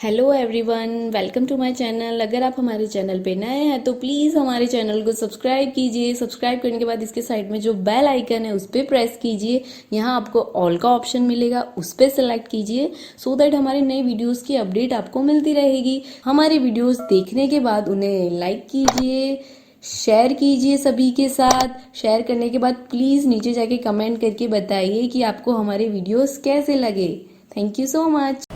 Hello everyone, welcome to my channel. अगर आप हमारे चैनल पे नए हैं तो प्लीज़ हमारे चैनल को सब्सक्राइब कीजिए। सब्सक्राइब करने के बाद इसके साइड में जो बेल आइकन है उस पर प्रेस कीजिए। यहाँ आपको ऑल का ऑप्शन मिलेगा, उस पर सेलेक्ट कीजिए सो दैट हमारे नए वीडियोस की अपडेट आपको मिलती रहेगी। हमारे वीडियोस देखने के बाद उन्हें लाइक कीजिए, शेयर कीजिए सभी के साथ। शेयर करने के बाद प्लीज़ नीचे जाके कमेंट करके बताइए कि आपको हमारे वीडियोस कैसे लगे। Thank you so much.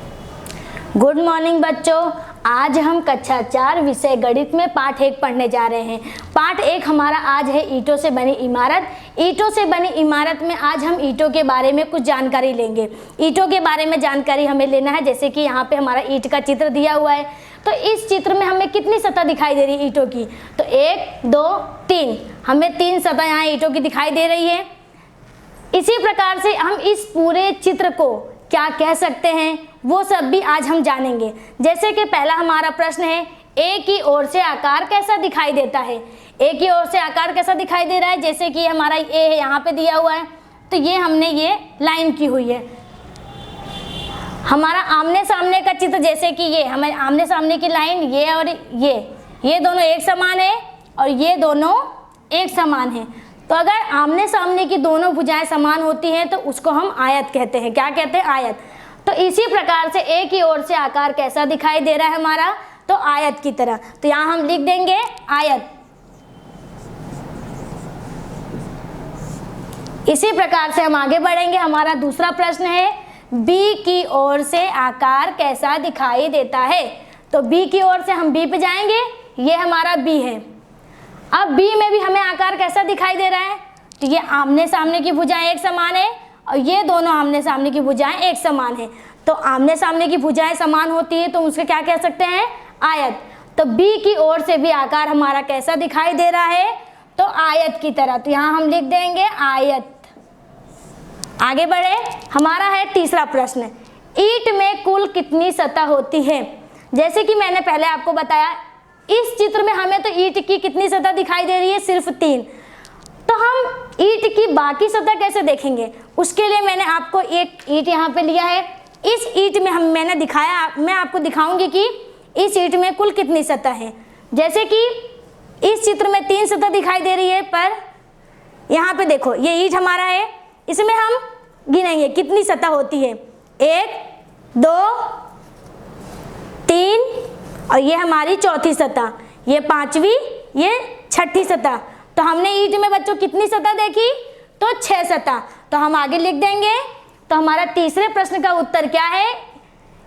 Good morning बच्चों। आज हम कक्षा 4 विषय गणित में पाठ 1 पढ़ने जा रहे हैं। पाठ 1 हमारा आज है ईंटों से बनी इमारत। ईंटों से बनी इमारत में आज हम ईंटों के बारे में कुछ जानकारी लेंगे। ईंटों के बारे में जानकारी हमें लेना है, जैसे कि यहाँ पे हमारा ईंट का चित्र दिया हुआ है। तो इस चित्र में हमें कितनी सतह दिखाई दे रही है ईंटों की? तो 1 2 3, हमें 3 सतह यहाँ ईंटों की दिखाई दे रही है। इसी प्रकार से हम इस पूरे चित्र को क्या कह सकते हैं वो सब भी आज हम जानेंगे। जैसे कि पहला हमारा प्रश्न है, ए की ओर से आकार कैसा दिखाई देता है? ए की ओर से आकार कैसा दिखाई दे रहा है? जैसे कि हमारा ए है, यहाँ पे दिया हुआ है, तो ये हमने ये लाइन की हुई है। हमारा आमने सामने का चित्र, जैसे कि ये हमें आमने सामने की लाइन, ये और ये दोनों एक समान है और ये दोनों एक समान है। तो अगर आमने सामने की दोनों भुजाएं समान होती हैं तो उसको हम आयत कहते हैं। क्या कहते हैं? आयत। तो इसी प्रकार से ए की ओर से आकार कैसा दिखाई दे रहा है हमारा? तो आयत की तरह। तो यहाँ हम लिख देंगे आयत। इसी प्रकार से हम आगे बढ़ेंगे। हमारा दूसरा प्रश्न है, बी की ओर से आकार कैसा दिखाई देता है? तो बी की ओर से हम बी पे जाएंगे, ये हमारा बी है। अब बी में भी हमें आकार कैसा दिखाई दे रहा है? तो ये आमने सामने की भुजाएं एक समान है और ये दोनों आमने सामने की भुजाएं एक समान है। तो आमने सामने की भुजाएं समान होती है तो उसके क्या कह सकते हैं? आयत। तो बी की ओर से भी आकार हमारा कैसा दिखाई दे रहा है? तो आयत की तरह। तो यहाँ हम लिख देंगे आयत। आगे बढ़े। हमारा है तीसरा प्रश्न, ईंट में कुल कितनी सतह होती है? जैसे कि मैंने पहले आपको बताया, इस चित्र में हमें तो ईंट की कितनी सतह दिखाई दे रही है? सिर्फ 3। तो हम ईंट की बाकी सतह कैसे देखेंगे? उसके लिए मैंने आपको एक ईंट यहाँ पे लिया है। इस ईंट में मैंने दिखाया, मैं आपको दिखाऊंगी कि इस ईंट में कुल कितनी सतह है। जैसे कि इस चित्र में 3 सतह दिखाई दे रही है, पर यहाँ पे देखो ये ईंट हमारा है, इसमें हम गिनेंगे कितनी सतह होती है। 1 2 3 और ये हमारी चौथी सतह, ये 5वीं, ये 6ठी सतह। तो हमने ईंट में बच्चों कितनी सतह देखी? तो 6 सतह। तो हम आगे लिख देंगे। तो हमारा तीसरे प्रश्न का उत्तर क्या है?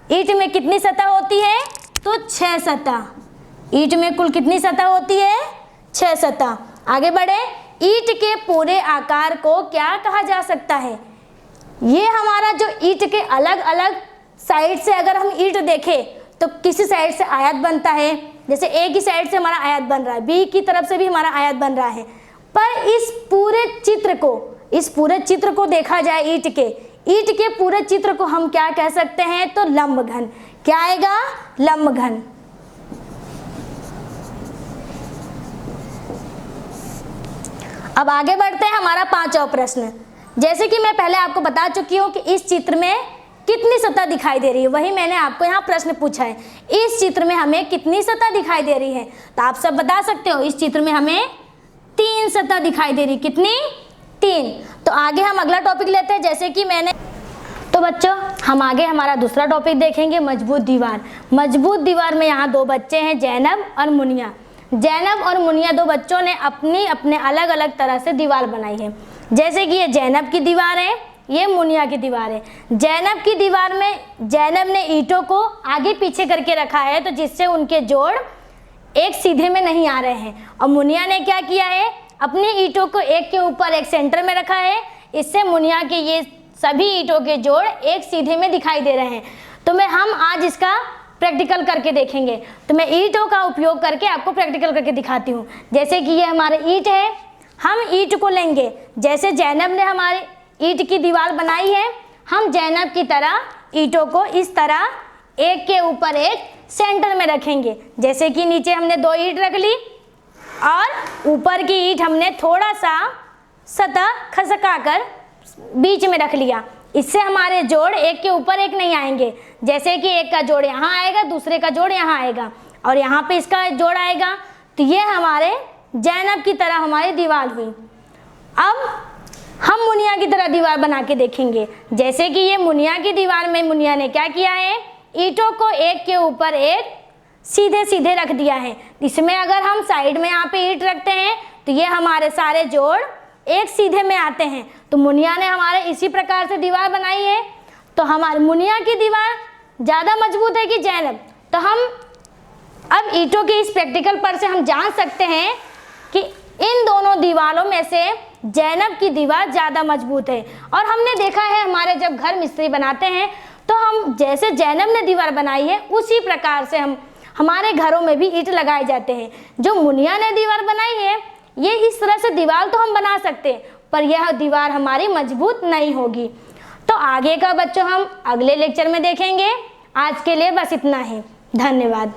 ईंट में कितनी सतह होती है? तो 6 सतह। ईंट में कुल कितनी सतह होती है? 6 सतह। आगे बढ़े। ईंट के पूरे आकार को क्या कहा जा सकता है? ये हमारा जो ईंट के अलग अलग साइड से अगर हम ईंट देखें तो किसी साइड से आयत बनता है। जैसे ए की साइड से हमारा आयत बन रहा है, बी की तरफ से भी हमारा आयत बन रहा है। पर इस पूरे चित्र को देखा जाए, ईंट के पूरे चित्र को हम क्या कह सकते हैं? तो लंबघन। क्या आएगा? लंबघन। अब आगे बढ़ते हैं। हमारा 5वां प्रश्न, जैसे कि मैं पहले आपको बता चुकी हूँ कि इस चित्र में कितनी सतह दिखाई दे रही है, वही मैंने आपको यहाँ प्रश्न पूछा है। इस चित्र में हमें कितनी सतह दिखाई दे रही है? तो आप सब बता सकते हो। इस चित्र में हमें 3 सतह दिखाई दे रही। कितनी? 3। तो आगे हम अगला टॉपिक लेते हैं। जैसे कि तो बच्चों हम आगे हमारा दूसरा टॉपिक देखेंगे, मजबूत दीवार। मजबूत दीवार में यहाँ 2 बच्चे हैं, जैनब और मुनिया। जैनब और मुनिया 2 बच्चों ने अपने अलग अलग तरह से दीवार बनाई है। जैसे कि ये जैनब की दीवार है, ये मुनिया की दीवार है। जैनब की दीवार में जैनब ने ईंटों को आगे पीछे करके रखा है, तो जिससे उनके जोड़ एक सीधे में नहीं आ रहे हैं। और मुनिया ने क्या किया है? अपनी ईंटों को एक के ऊपर एक सेंटर में रखा है। इससे मुनिया के ये सभी ईंटों के जोड़ एक सीधे में दिखाई दे रहे हैं। तो हम आज इसका प्रैक्टिकल करके देखेंगे। तो मैं ईंटों का उपयोग करके आपको प्रैक्टिकल करके दिखाती हूँ। जैसे कि ये हमारे ईंट है, हम ईंट को लेंगे। जैसे जैनब ने हमारे ईंट की दीवार बनाई है, हम जैनब की तरह ईंटों को इस तरह एक के ऊपर एक सेंटर में रखेंगे। जैसे कि नीचे हमने 2 ईंट रख ली और ऊपर की ईंट हमने थोड़ा सा सतह खसका कर बीच में रख लिया। इससे हमारे जोड़ एक के ऊपर एक नहीं आएंगे। जैसे कि एक का जोड़ यहाँ आएगा, दूसरे का जोड़ यहाँ आएगा और यहाँ पे इसका जोड़ आएगा, तो ये हमारे जैनब की तरह हमारी दीवार हुई। अब हम मुनिया की तरह दीवार बना के देखेंगे। जैसे कि ये मुनिया की दीवार में मुनिया ने क्या किया है, ईंटों को एक के ऊपर एक सीधे सीधे रख दिया है। इसमें अगर हम साइड में यहाँ पे ईंट रखते हैं तो ये हमारे सारे जोड़ एक सीधे में आते हैं। तो मुनिया ने हमारे इसी प्रकार से दीवार बनाई है। तो हमारी मुनिया की दीवार ज़्यादा मजबूत है कि जैनब? तो हम अब ईंटों के इस प्रैक्टिकल पर से हम जान सकते हैं कि इन दोनों दीवारों में से जैनब की दीवार ज़्यादा मजबूत है। और हमने देखा है हमारे जब घर मिस्त्री बनाते हैं तो हम जैसे जैनब ने दीवार बनाई है उसी प्रकार से हमारे घरों में भी ईंट लगाए जाते हैं। जो मुनिया ने दीवार बनाई है ये इस तरह से दीवार तो हम बना सकते हैं, पर यह दीवार हमारी मजबूत नहीं होगी। तो आगे का बच्चों हम अगले लेक्चर में देखेंगे। आज के लिए बस इतना ही। धन्यवाद।